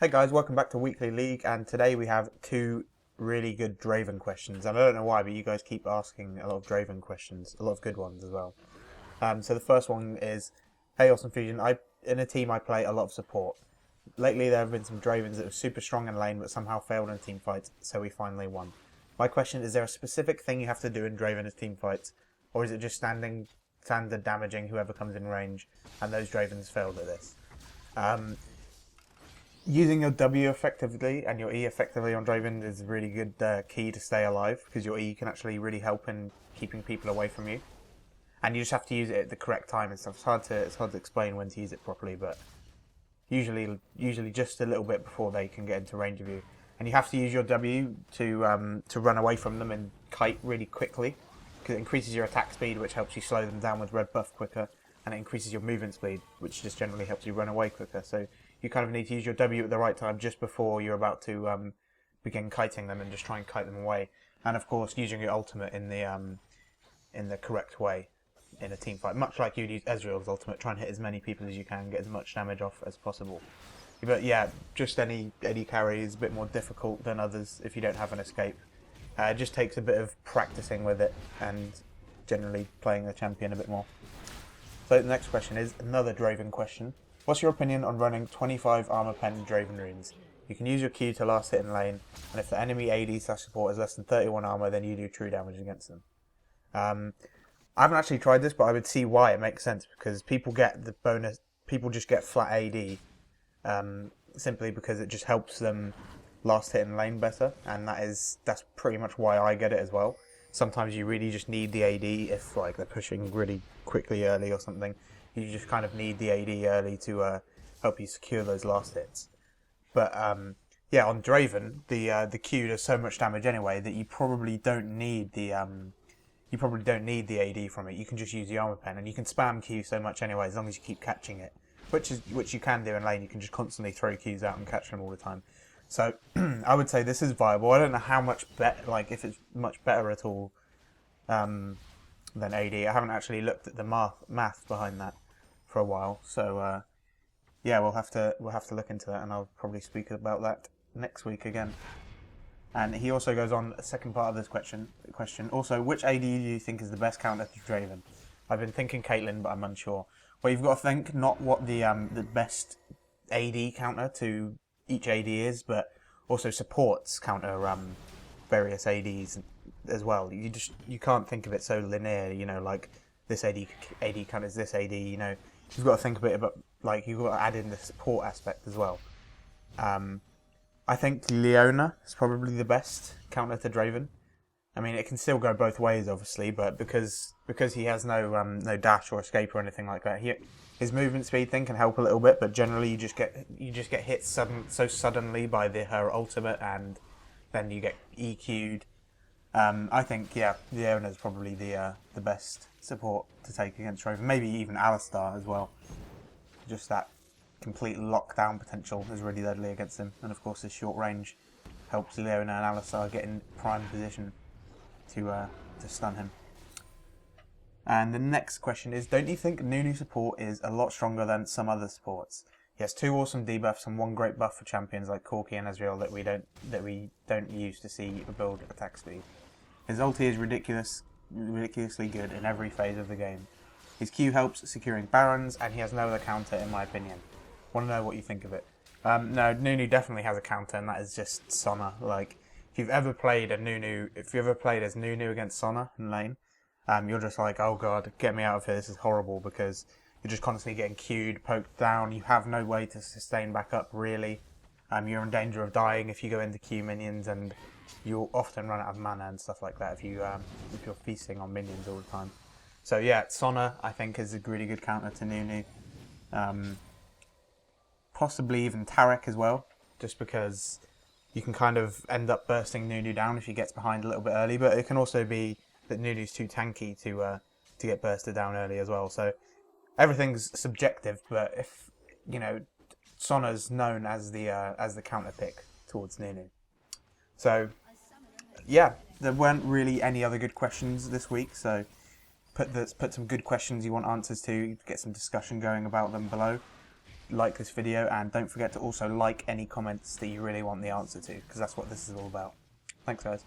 Hey guys, welcome back to Weekly League, and today we have two really good Draven questions. And I don't know why, but you guys keep asking a lot of Draven questions, a lot of good ones as well. So the first one is, hey Awesome Fusion, in a team I play a lot of support. Lately there have been some Dravens that were super strong in lane but somehow failed in team fights, so we finally won. My question is there a specific thing you have to do in Draven as team fights, or is it just standard damaging whoever comes in range, and those Dravens failed at this? Using your W effectively and your E effectively on Draven is a really good key to stay alive, because your E can actually really help in keeping people away from you. And you just have to use it at the correct time and stuff. It's hard to explain when to use it properly, but usually just a little bit before they can get into range of you. And you have to use your W to run away from them and kite really quickly, because it increases your attack speed, which helps you slow them down with red buff quicker, and it increases your movement speed, which just generally helps you run away quicker. So you kind of need to use your W at the right time just before you're about to begin kiting them and just try and kite them away. And of course, using your ultimate in the correct way in a team fight, much like you'd use Ezreal's ultimate, try and hit as many people as you can, get as much damage off as possible. But yeah, just any carry is a bit more difficult than others if you don't have an escape. It just takes a bit of practicing with it and generally playing the champion a bit more. So the next question is another Draven question. What's your opinion on running 25 armor pen Draven runes? You can use your Q to last hit in lane, and if the enemy AD/support has less than 31 armor, then you do true damage against them. I haven't actually tried this, but I would see why it makes sense, because people get the bonus. People just get flat AD simply because it just helps them last hit in lane better, and that's pretty much why I get it as well. Sometimes you really just need the AD if like they're pushing really quickly early or something. You just kind of need the AD early to help you secure those last hits. But yeah, on Draven, the Q does so much damage anyway that you probably don't need the AD from it. You can just use the armor pen, and you can spam Q so much anyway as long as you keep catching it, which you can do in lane. You can just constantly throw Qs out and catch them all the time. So I would say this is viable. I don't know how much better, like if it's much better at all than AD. I haven't actually looked at the math behind that for a while. So yeah, we'll have to look into that, and I'll probably speak about that next week again. And he also goes on a second part of this question. Also, which AD do you think is the best counter to Draven? I've been thinking Caitlyn, but I'm unsure. Well, you've got to think not what the best AD counter to each AD is, but also supports counter various ADs as well. You can't think of it so linear, like this AD counters this AD. You've got to think a bit about, like, you've got to add in the support aspect as well. I think Leona is probably the best counter to Draven. I mean, it can still go both ways, obviously, but because he has no dash or escape or anything like that, his movement speed thing can help a little bit. But generally, you just get hit so suddenly by her ultimate, and then you get EQ'd. I think Leona is probably the best support to take against Draven. Maybe even Alistar as well. Just that complete lockdown potential is really deadly against him, and of course his short range helps Leona and Alistar get in prime position to stun him. And the next question is, don't you think Nunu support is a lot stronger than some other supports? He has 2 awesome debuffs and 1 great buff for champions like Corki and Ezreal that we don't use to see build attack speed. His ulti is ridiculously good in every phase of the game. His Q helps securing barons, and he has no other counter in my opinion. Want to know what you think of it? No, Nunu definitely has a counter, and that is just Sona. Like, if you've ever played as Nunu against Sona in lane, you're just like, oh god, get me out of here, this is horrible, because you're just constantly getting queued, poked down, you have no way to sustain back up, really. You're in danger of dying if you go into Q minions, and you'll often run out of mana and stuff like that if you're feasting on minions all the time. So yeah, Sona, I think, is a really good counter to Nunu. Possibly even Taric as well, just because you can kind of end up bursting Nunu down if he gets behind a little bit early, but it can also be that Nunu's too tanky to get bursted down early as well. So everything's subjective, but if Sona's known as the counter pick towards Nunu. So yeah, there weren't really any other good questions this week, so put some good questions you want answers to, get some discussion going about them below. like this video, and don't forget to also like any comments that you really want the answer to, because that's what this is all about. Thanks, guys.